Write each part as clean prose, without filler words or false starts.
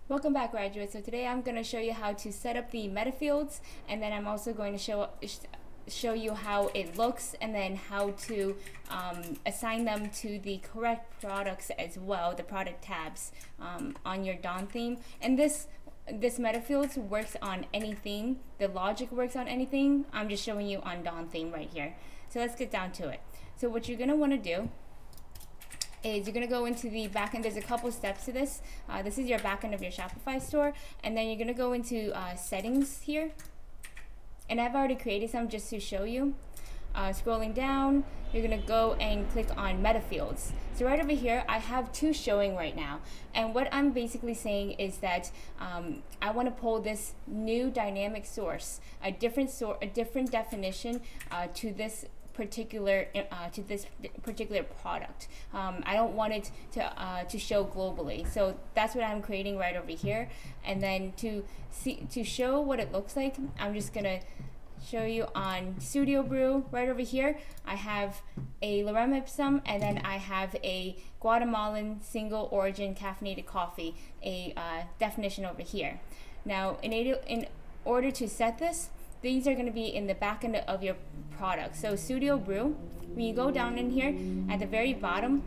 Welcome back, graduates. So today I'm going to show you how to set up the Metafields, and then I'm also going to show you how it looks, and then how to assign them to the correct products as well, the product tabs on your Dawn theme. And this Metafields works on any theme. The logic works on anything. I'm just showing you on Dawn theme right here. So let's get down to it. So what you're going to want to do is you're going to go into the backend. There's a couple steps to this. This is your backend of your Shopify store, and then you're going to go into settings here, and I've already created some just to show you. Scrolling down, you're going to go and click on Metafields. So right over here I have two showing right now, and what I'm basically saying is that I want to pull this new dynamic source, a different definition to this particular product. I don't want it to show globally, so that's what I'm creating right over here. And then to show what it looks like, I'm just gonna show you on Studio Brew. Right over here I have a Lorem Ipsum, and then I have a Guatemalan single origin caffeinated coffee, a definition over here. Now in order to set this, these are going to be in the back end of your product. So Studio Brew, when you go down in here at the very bottom,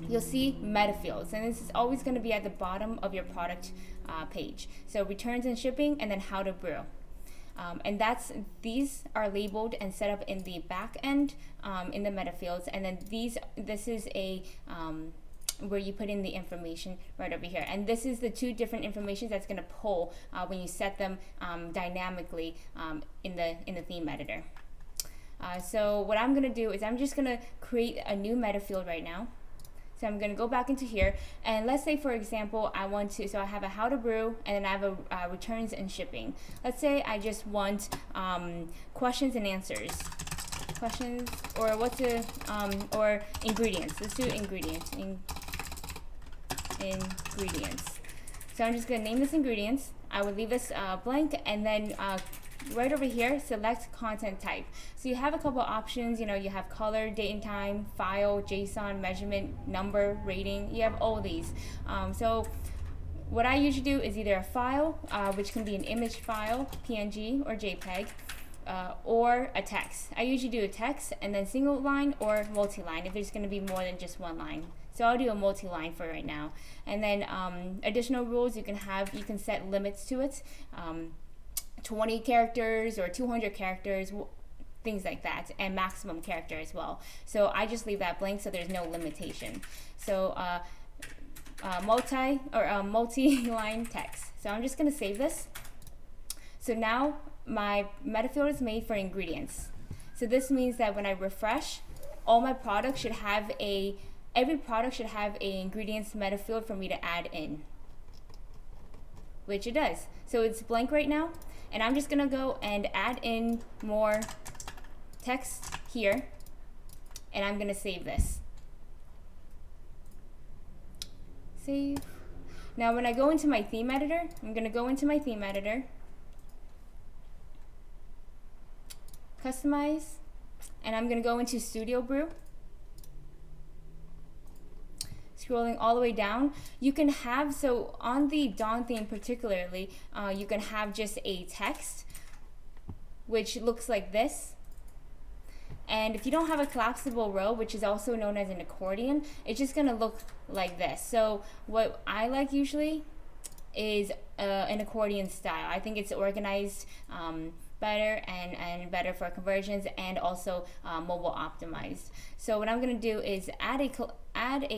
you'll see Metafields, and this is always going to be at the bottom of your product page. So returns and shipping, and then how to brew. And these are labeled and set up in the back end in the Metafields, and then this is a where you put in the information right over here, and this is the two different informations that's going to pull when you set them dynamically in the theme editor. So what I'm going to do is I'm just going to create a new Metafield right now. So I'm going to go back into here, and let's say, for example, I have a how to brew, and then I have a returns and shipping. Let's say I just want questions and answers. Questions, or or ingredients. Let's do ingredients. Ingredients. So I'm just going to name this ingredients. I would leave this blank, and then right over here, select content type. So you have a couple options. You have color, date and time, file, JSON, measurement, number, rating. You have all these. So what I usually do is either a file, which can be an image file, PNG or JPEG, or a text. I usually do a text, and then single line or multi-line if there's going to be more than just one line. So I'll do a multi-line for right now. And then additional rules, you can set limits to it, 20 characters or 200 characters, things like that, and maximum character as well. So I just leave that blank so there's no limitation. So multi-line text. So I'm just going to save this. So now my Metafield is made for ingredients. So this means that when I refresh, all my products should have every product should have a ingredients Metafield for me to add in, which it does. So it's blank right now, and I'm just gonna go and add in more text here, and I'm gonna save this. Save. Now when I go into my theme editor, I'm gonna go into my theme editor, customize, and I'm gonna go into Studio Brew. Scrolling all the way down, you can have, so on the Dawn theme particularly, you can have just a text which looks like this. And if you don't have a collapsible row, which is also known as an accordion, it's just going to look like this. So what I like usually is an accordion style. I think it's organized better and better for conversions, and also mobile optimized. So what I'm going to do is add a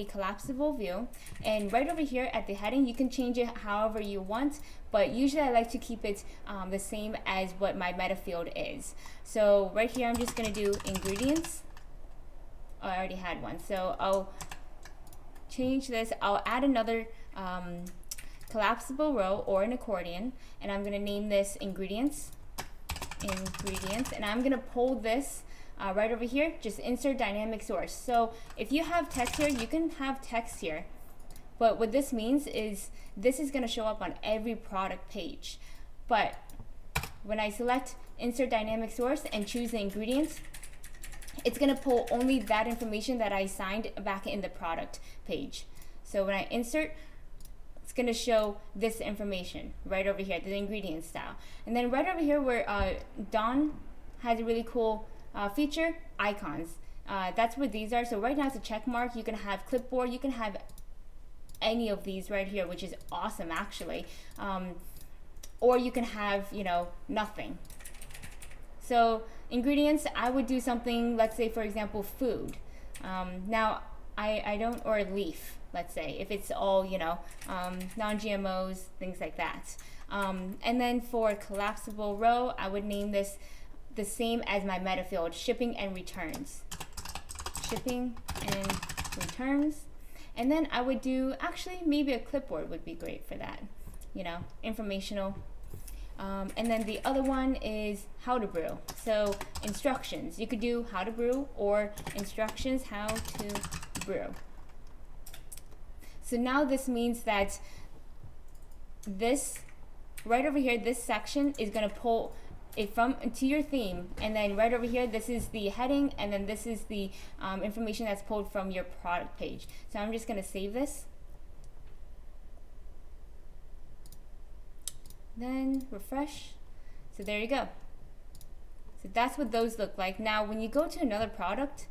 collapsible view, and right over here at the heading you can change it however you want, but usually I like to keep it the same as what my Metafield is. So right here I'm just going to do ingredients. Oh, I already had one, so I'll change this. I'll add another collapsible row or an accordion, and I'm going to name this ingredients, and I'm going to pull this right over here, just insert dynamic source. So if you have text here, you can have text here, but what this means is this is going to show up on every product page. But when I select insert dynamic source and choose the ingredients, it's going to pull only that information that I assigned back in the product page. So when I insert it's going to show this information right over here, the ingredient style. And then right over here where Dawn has a really cool feature, icons. That's what these are. So right now it's a check mark. You can have clipboard. You can have any of these right here, which is awesome actually. Or you can have, you know, nothing. So ingredients, I would do something, let's say for example, food. Now I don't, or leaf, let's say, if it's all, you know, non-GMOs, things like that. And then for collapsible row, I would name this the same as my Metafield, shipping and returns. Shipping and returns. And then I would do, actually maybe a clipboard would be great for that, you know, informational. And then the other one is how to brew. So instructions, you could do how to brew or instructions how to brew. So now this means that this right over here, this section is going to pull it from to your theme, and then right over here this is the heading, and then this is the information that's pulled from your product page. So I'm just going to save this, then refresh. So there you go. So that's what those look like. Now when you go to another product,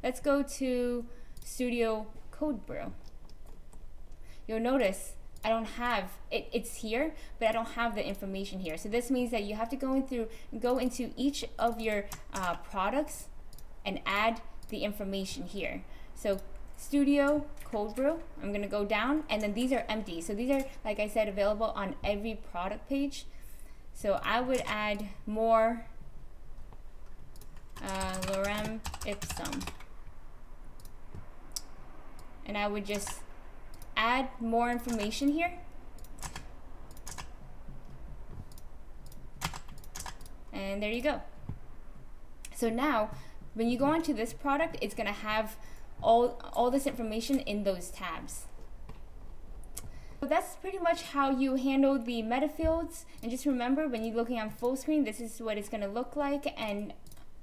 let's go to Studio Code Brew. You'll notice I don't have it, it's here, but I don't have the information here. So this means that you have to go into each of your products and add the information here. So Studio Code Brew, I'm going to go down, and then these are empty. So these are, like I said, available on every product page. So I would add more lorem ipsum, and I would just add more information here. And there you go. So now when you go onto this product, it's going to have all this information in those tabs. So that's pretty much how you handle the Metafields. And just remember, when you're looking on full screen, this is what it's going to look like. And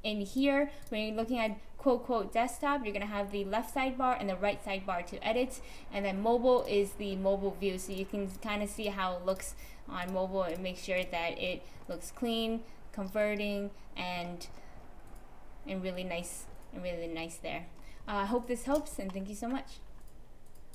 in here, when you're looking at quote desktop, you're going to have the left sidebar and the right sidebar to edit, and then mobile is the mobile view, so you can kind of see how it looks on mobile and make sure that it looks clean, converting, and really nice there. I hope this helps, and thank you so much.